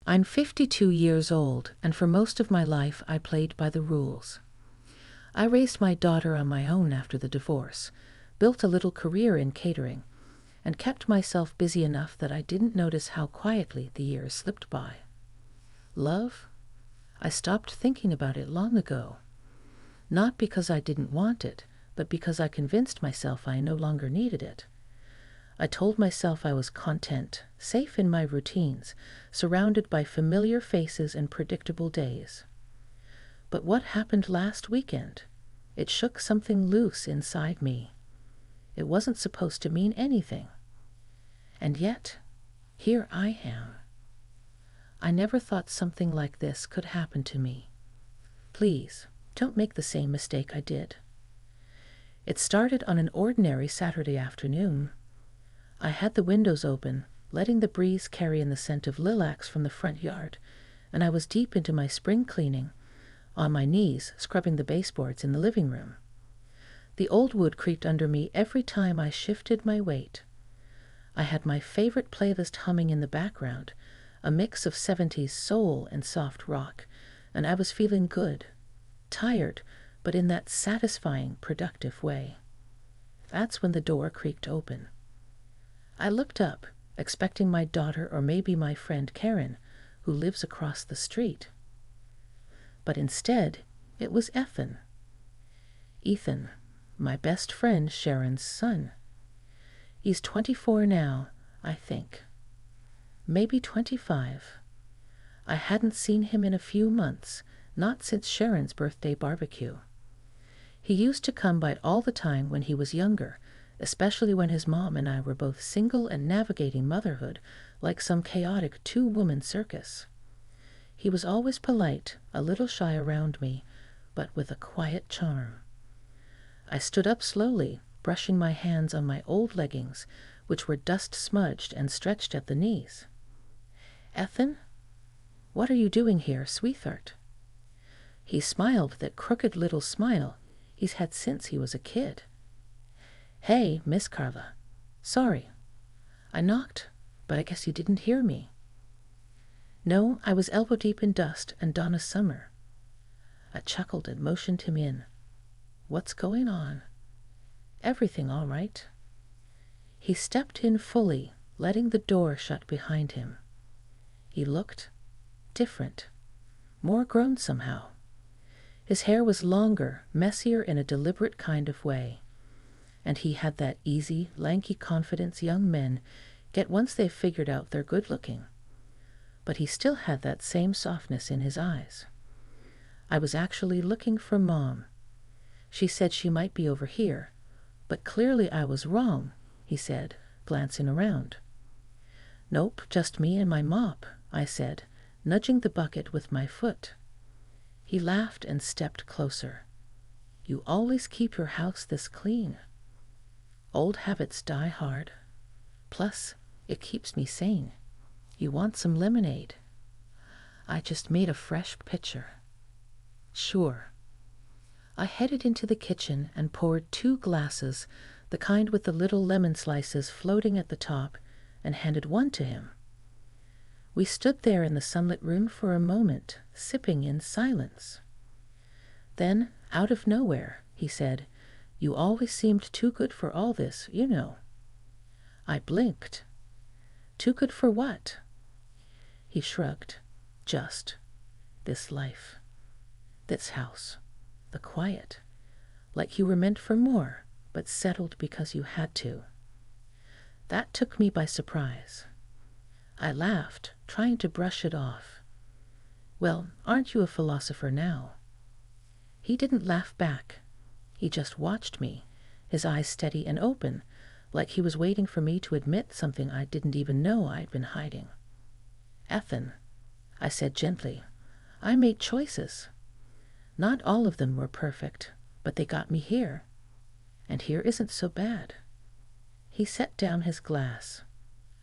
I'm 52 years old, and for most of my life I played by the rules. I raised my daughter on my own after the divorce, built a little career in catering, and kept myself busy enough that I didn't notice how quietly the years slipped by. Love? I stopped thinking about it long ago. Not because I didn't want it, but because I convinced myself I no longer needed it. I told myself I was content, safe in my routines, surrounded by familiar faces and predictable days. But what happened last weekend? It shook something loose inside me. It wasn't supposed to mean anything. And yet, here I am. I never thought something like this could happen to me. Please, don't make the same mistake I did. It started on an ordinary Saturday afternoon. I had the windows open, letting the breeze carry in the scent of lilacs from the front yard, and I was deep into my spring cleaning, on my knees scrubbing the baseboards in the living room. The old wood creaked under me every time I shifted my weight. I had my favorite playlist humming in the background, a mix of 70s soul and soft rock, and I was feeling good, tired, but in that satisfying, productive way. That's when the door creaked open. I looked up, expecting my daughter or maybe my friend Karen, who lives across the street. But instead, it was Ethan. Ethan, my best friend Sharon's son. He's 24 now, I think. Maybe 25. I hadn't seen him in a few months, not since Sharon's birthday barbecue. He used to come by all the time when he was younger, especially when his mom and I were both single and navigating motherhood like some chaotic two-woman circus. He was always polite, a little shy around me, but with a quiet charm. I stood up slowly, brushing my hands on my old leggings, which were dust-smudged and stretched at the knees. "Ethan, what are you doing here, sweetheart?" He smiled that crooked little smile he's had since he was a kid. "Hey, Miss Carla. Sorry. I knocked, but I guess you didn't hear me." "No, I was elbow-deep in dust and Donna Summer." I chuckled and motioned him in. "What's going on?" "Everything all right." He stepped in fully, letting the door shut behind him. He looked different, more grown somehow. His hair was longer, messier in a deliberate kind of way, and he had that easy, lanky confidence young men get once they've figured out they're good-looking. But he still had that same softness in his eyes. I was actually looking for Mom. She said she might be over here, but clearly I was wrong, he said, glancing around. "Nope, just me and my mop," I said, nudging the bucket with my foot. He laughed and stepped closer. "You always keep your house this clean." "Old habits die hard. Plus, it keeps me sane. You want some lemonade?" "I just made a fresh pitcher." "Sure." I headed into the kitchen and poured 2 glasses, the kind with the little lemon slices floating at the top, and handed one to him. We stood there in the sunlit room for a moment, sipping in silence. Then, out of nowhere, he said, "You always seemed too good for all this, you know." I blinked. "Too good for what?" He shrugged. "Just this life. This house. The quiet. Like you were meant for more, but settled because you had to." That took me by surprise. I laughed, trying to brush it off. "Well, aren't you a philosopher now?" He didn't laugh back. He just watched me, his eyes steady and open, like he was waiting for me to admit something I didn't even know I'd been hiding. "Ethan," I said gently, "I made choices. Not all of them were perfect, but they got me here. And here isn't so bad." He set down his glass.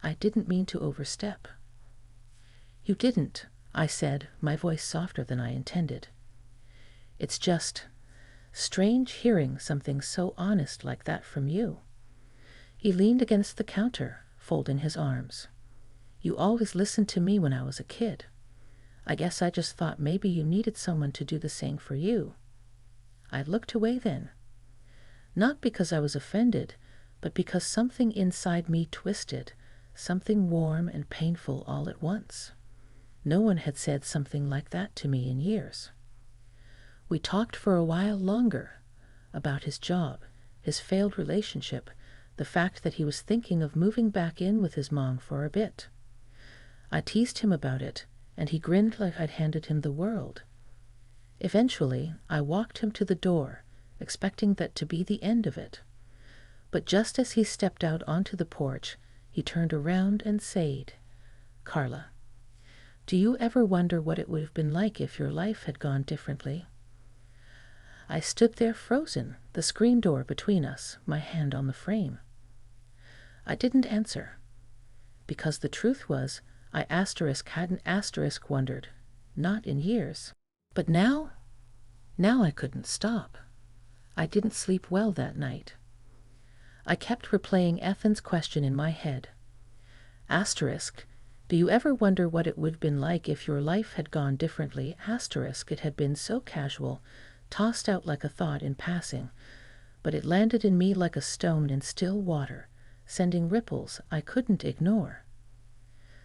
"I didn't mean to overstep." "You didn't," I said, my voice softer than I intended. "It's just strange hearing something so honest like that from you." He leaned against the counter, folding his arms. You always listened to me when I was a kid. I guess I just thought maybe you needed someone to do the same for you. I looked away then. Not because I was offended, but because something inside me twisted, something warm and painful all at once. No one had said something like that to me in years. We talked for a while longer about his job, his failed relationship, the fact that he was thinking of moving back in with his mom for a bit. I teased him about it, and he grinned like I'd handed him the world. Eventually, I walked him to the door, expecting that to be the end of it. But just as he stepped out onto the porch, he turned around and said, "Carla, do you ever wonder what it would have been like if your life had gone differently?" I stood there frozen, the screen door between us, my hand on the frame. I didn't answer, because the truth was, I hadn't wondered, not in years. But now I couldn't stop. I didn't sleep well that night. I kept replaying Ethan's question in my head. Do you ever wonder what it would have been like if your life had gone differently? It had been so casual, tossed out like a thought in passing, but it landed in me like a stone in still water, sending ripples I couldn't ignore.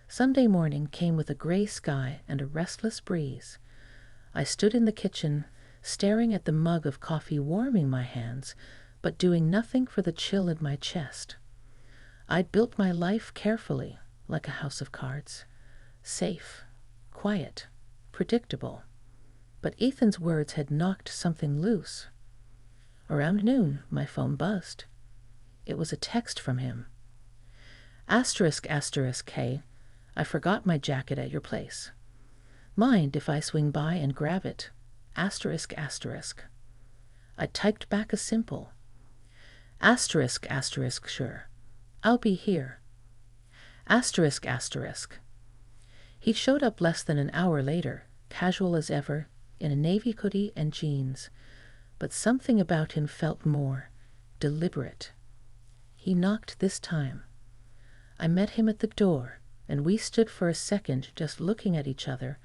Sunday morning came with a gray sky and a restless breeze. I stood in the kitchen, staring at the mug of coffee warming my hands, but doing nothing for the chill in my chest. I'd built my life carefully, like a house of cards. Safe, quiet, predictable. But Ethan's words had knocked something loose. Around noon, my phone buzzed. It was a text from him. K, I forgot my jacket at your place. Mind if I swing by and grab it? I typed back a simple. Sure. I'll be here. He showed up less than an hour later, casual as ever, in a navy hoodie and jeans, but something about him felt more deliberate. He knocked this time. I met him at the door, and we stood for a second just looking at each other,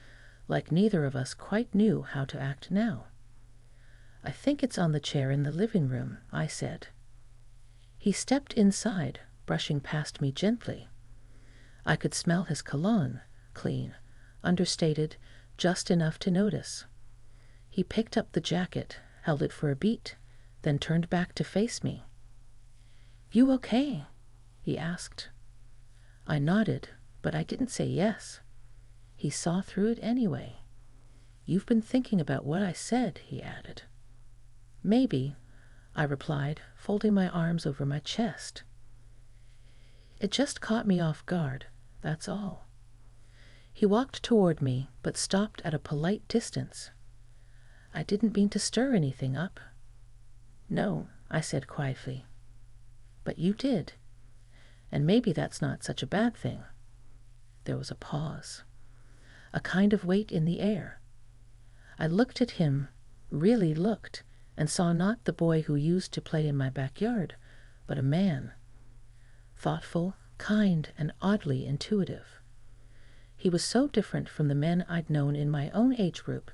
like neither of us quite knew how to act now. I think it's on the chair in the living room, I said. He stepped inside, brushing past me gently. I could smell his cologne, clean, understated, just enough to notice. He picked up the jacket, held it for a beat, then turned back to face me. "You okay?" he asked. I nodded, but I didn't say yes. He saw through it anyway. "You've been thinking about what I said," he added. "Maybe," I replied, folding my arms over my chest. "It just caught me off guard, that's all." He walked toward me, but stopped at a polite distance. "I didn't mean to stir anything up." "No," I said quietly. "But you did. And maybe that's not such a bad thing." There was a pause, a kind of weight in the air. I looked at him, really looked, and saw not the boy who used to play in my backyard, but a man. Thoughtful, kind, and oddly intuitive. He was so different from the men I'd known in my own age group,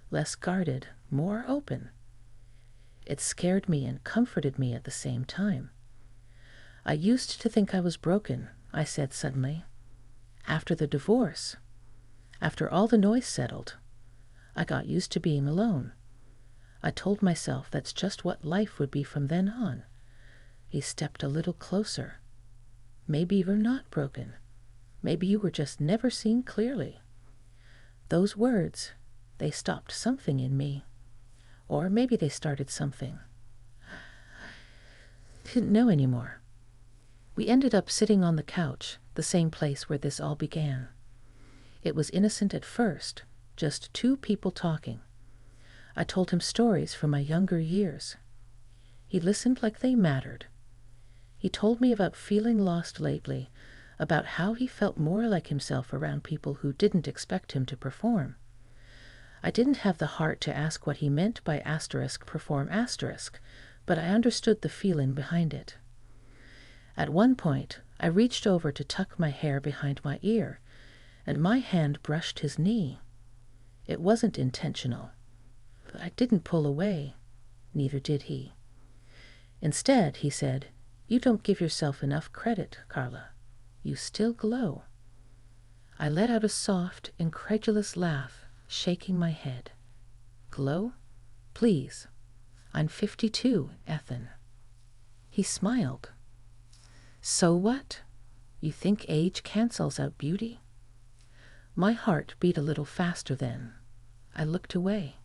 less guarded, more open. It scared me and comforted me at the same time. "I used to think I was broken," I said suddenly. "After the divorce, after all the noise settled, I got used to being alone. I told myself that's just what life would be from then on." He stepped a little closer. "Maybe you're not broken. Maybe you were just never seen clearly." Those words, they stopped something in me. Or maybe they started something. Didn't know anymore. We ended up sitting on the couch, the same place where this all began. It was innocent at first, just two people talking. I told him stories from my younger years. He listened like they mattered. He told me about feeling lost lately, about how he felt more like himself around people who didn't expect him to perform. I didn't have the heart to ask what he meant by perform, but I understood the feeling behind it. At one point, I reached over to tuck my hair behind my ear, and my hand brushed his knee. It wasn't intentional, but I didn't pull away. Neither did he. Instead, he said, "You don't give yourself enough credit, Carla. You still glow." I let out a soft, incredulous laugh, shaking my head. "Glow? Please. I'm 52, Ethan." He smiled. "So what? You think age cancels out beauty?" My heart beat a little faster then. I looked away.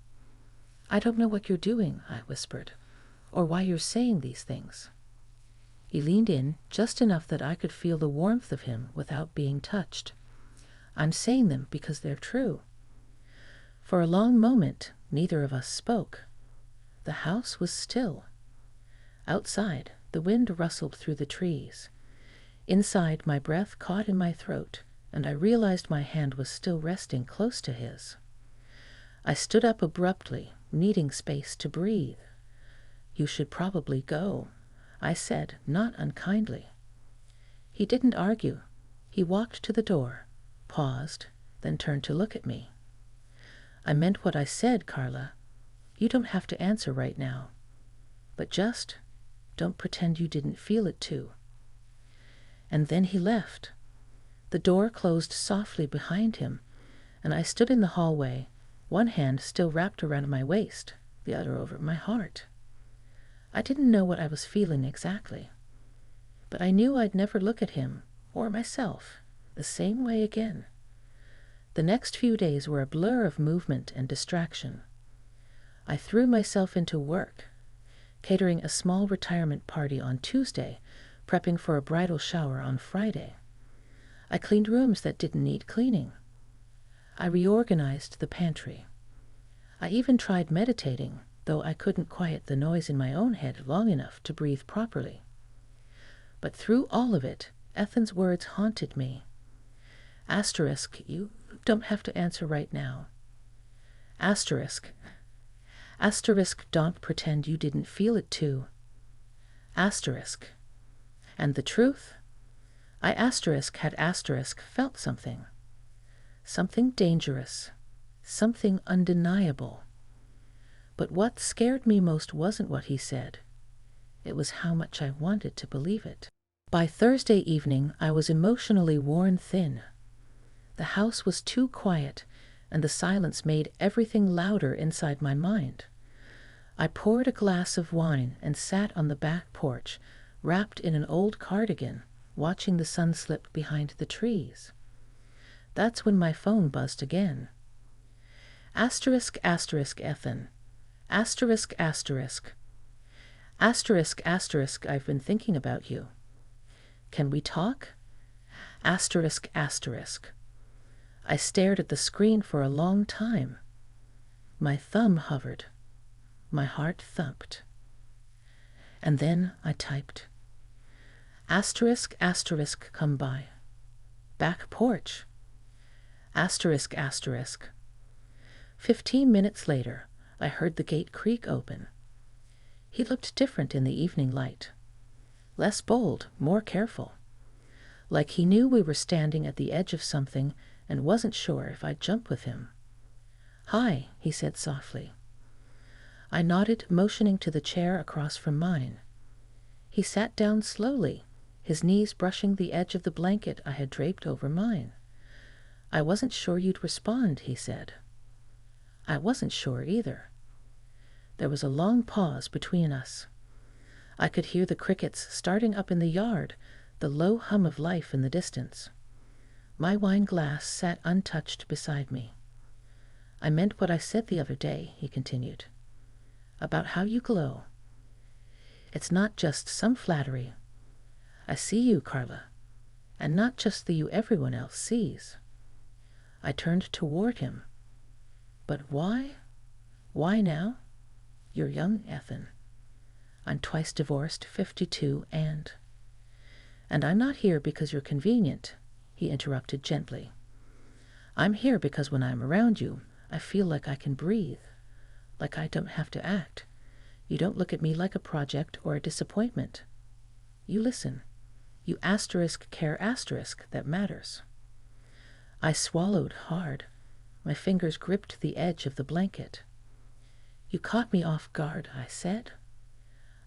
"I don't know what you're doing," I whispered, "or why you're saying these things." He leaned in just enough that I could feel the warmth of him without being touched. "I'm saying them because they're true." For a long moment, neither of us spoke. The house was still. Outside, the wind rustled through the trees. Inside, my breath caught in my throat, and I realized my hand was still resting close to his. I stood up abruptly, needing space to breathe. "You should probably go," I said, not unkindly. He didn't argue. He walked to the door, paused, then turned to look at me. "I meant what I said, Carla. You don't have to answer right now. But just don't pretend you didn't feel it too." And then he left. The door closed softly behind him, and I stood in the hallway, one hand still wrapped around my waist, the other over my heart. I didn't know what I was feeling exactly, but I knew I'd never look at him, or myself, the same way again. The next few days were a blur of movement and distraction. I threw myself into work, catering a small retirement party on Tuesday, prepping for a bridal shower on Friday. I cleaned rooms that didn't need cleaning. I reorganized the pantry. I even tried meditating, though I couldn't quiet the noise in my own head long enough to breathe properly. But through all of it, Ethan's words haunted me. Asterisk, you don't have to answer right now. Asterisk. Asterisk, don't pretend you didn't feel it too. Asterisk. And the truth? I asterisk had asterisk felt something. Something dangerous. Something undeniable. But what scared me most wasn't what he said. It was how much I wanted to believe it. By Thursday evening, I was emotionally worn thin. The house was too quiet, and the silence made everything louder inside my mind. I poured a glass of wine and sat on the back porch, wrapped in an old cardigan, watching the sun slip behind the trees. That's when my phone buzzed again. Asterisk, asterisk, Ethan. Asterisk, asterisk. Asterisk, asterisk, I've been thinking about you. Can we talk? Asterisk, asterisk. I stared at the screen for a long time. My thumb hovered. My heart thumped. And then I typed. Asterisk, asterisk, come by. Back porch. Asterisk, asterisk. 15 minutes later, I heard the gate creak open. He looked different in the evening light. Less bold, more careful. Like he knew we were standing at the edge of something and wasn't sure if I'd jump with him. "Hi," he said softly. I nodded, motioning to the chair across from mine. He sat down slowly, his knees brushing the edge of the blanket I had draped over mine. "I wasn't sure you'd respond," he said. I wasn't sure either. There was a long pause between us. I could hear the crickets starting up in the yard, the low hum of life in the distance. My wine glass sat untouched beside me. "I meant what I said the other day," he continued, "about how you glow. It's not just some flattery. I see you, Carla, and not just the you everyone else sees." I turned toward him. "But why? Why now? You're young, Ethan. I'm twice divorced, 52, and I'm not here because you're convenient," he interrupted gently. "I'm here because when I'm around you, I feel like I can breathe, like I don't have to act. You don't look at me like a project or a disappointment. You listen. You care that matters. I swallowed hard. My fingers gripped the edge of the blanket. You caught me off guard, I said.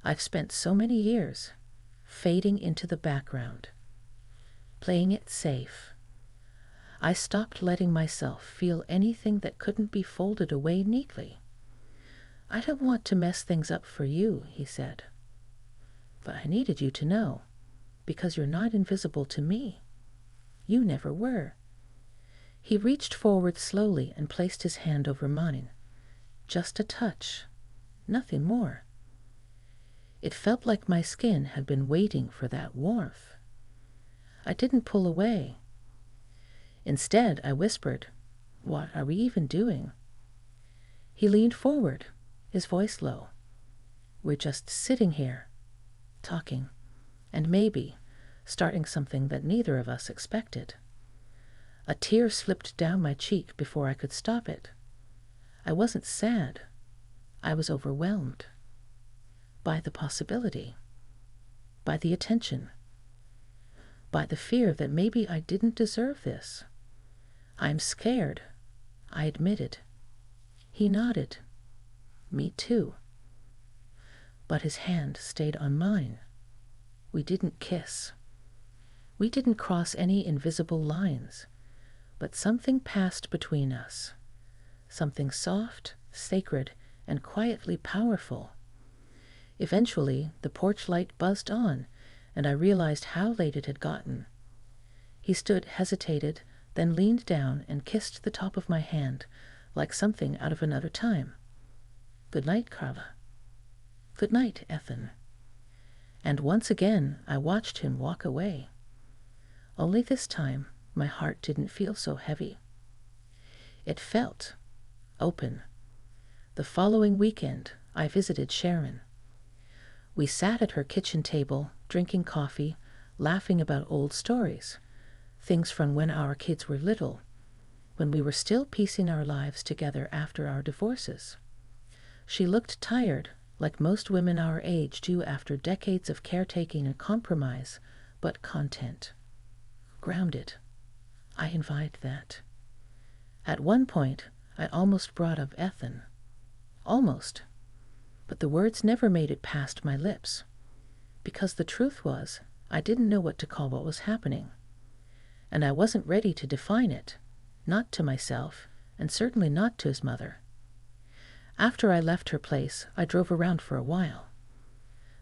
I've spent so many years fading into the background, playing it safe. I stopped letting myself feel anything that couldn't be folded away neatly. I don't want to mess things up for you, he said. But I needed you to know, because you're not invisible to me. You never were. He reached forward slowly and placed his hand over mine. Just a touch, nothing more. It felt like my skin had been waiting for that warmth. I didn't pull away. Instead, I whispered, "What are we even doing?" He leaned forward, his voice low. "We're just sitting here, talking, and maybe starting something that neither of us expected." A tear slipped down my cheek before I could stop it. I wasn't sad. I was overwhelmed by the possibility, by the attention, by the fear that maybe I didn't deserve this. "I'm scared," I admitted. He nodded. Me too. But his hand stayed on mine. We didn't kiss. We didn't cross any invisible lines, but something passed between us. Something soft, sacred, and quietly powerful. Eventually, the porch light buzzed on, and I realized how late it had gotten. He stood, hesitated, then leaned down and kissed the top of my hand, like something out of another time. "Good night, Carla." "Good night, Ethan." And once again, I watched him walk away. Only this time, my heart didn't feel so heavy. It felt open. The following weekend, I visited Sharon. We sat at her kitchen table, drinking coffee, laughing about old stories, things from when our kids were little, when we were still piecing our lives together after our divorces. She looked tired, like most women our age do after decades of caretaking and compromise, but content. Grounded. I invited that. At one point, I almost brought up Ethan. Almost. But the words never made it past my lips. Because the truth was, I didn't know what to call what was happening. And I wasn't ready to define it, not to myself, and certainly not to his mother. After I left her place, I drove around for a while.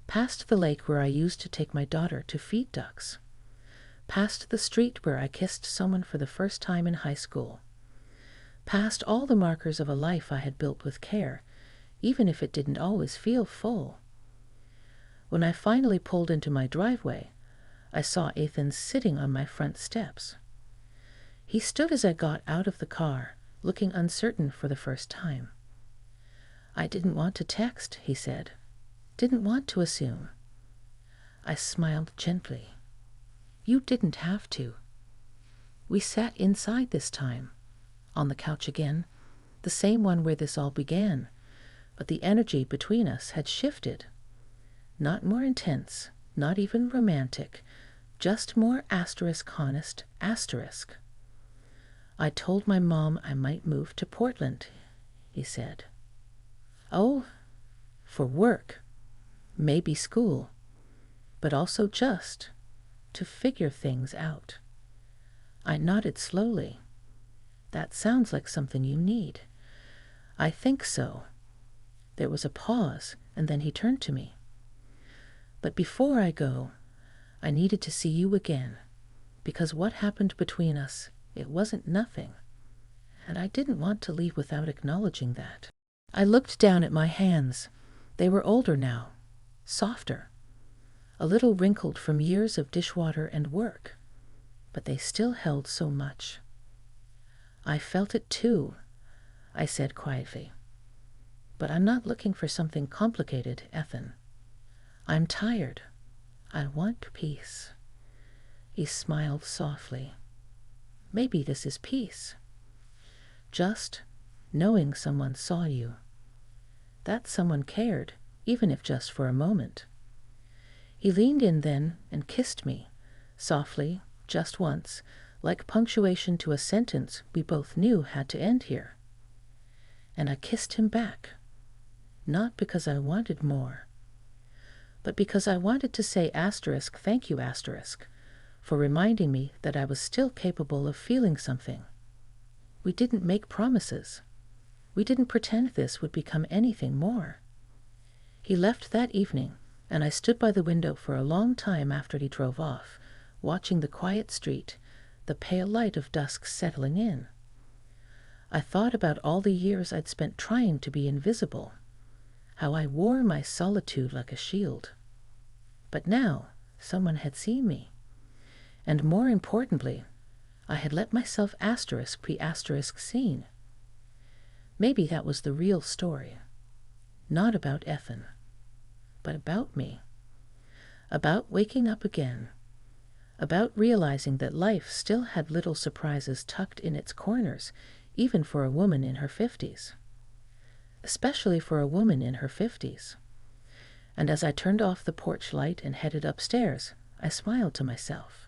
Past the lake where I used to take my daughter to feed ducks. Past the street where I kissed someone for the first time in high school. Past all the markers of a life I had built with care, even if it didn't always feel full. When I finally pulled into my driveway, I saw Ethan sitting on my front steps. He stood as I got out of the car, looking uncertain for the first time. "I didn't want to text," he said. "Didn't want to assume." I smiled gently. "You didn't have to." We sat inside this time, on the couch again, the same one where this all began, but the energy between us had shifted. Not more intense, not even romantic, just more honest. "I told my mom I might move to Portland," he said. "Oh, for work, maybe school, but also just to figure things out." I nodded slowly. "That sounds like something you need." "I think so." There was a pause, and then he turned to me. "But before I go, I needed to see you again, because what happened between us, it wasn't nothing. And I didn't want to leave without acknowledging that." I looked down at my hands. They were older now, softer, a little wrinkled from years of dishwater and work, but they still held so much. "I felt it too," I said quietly. "But I'm not looking for something complicated, Ethan. I'm tired. I want peace." He smiled softly. "Maybe this is peace. Just knowing someone saw you. That someone cared, even if just for a moment." He leaned in then and kissed me, softly, just once, like punctuation to a sentence we both knew had to end here. And I kissed him back, not because I wanted more, but because I wanted to say thank you, for reminding me that I was still capable of feeling something. We didn't make promises. We didn't pretend this would become anything more. He left that evening, and I stood by the window for a long time after he drove off, watching the quiet street, the pale light of dusk settling in. I thought about all the years I'd spent trying to be invisible, how I wore my solitude like a shield. But now someone had seen me, and more importantly, I had let myself seen. Maybe that was the real story. Not about Ethan, but about me. About waking up again. About realizing that life still had little surprises tucked in its corners, even for a woman in her 50s. Especially for a woman in her 50s. And as I turned off the porch light and headed upstairs, I smiled to myself.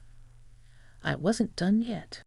I wasn't done yet.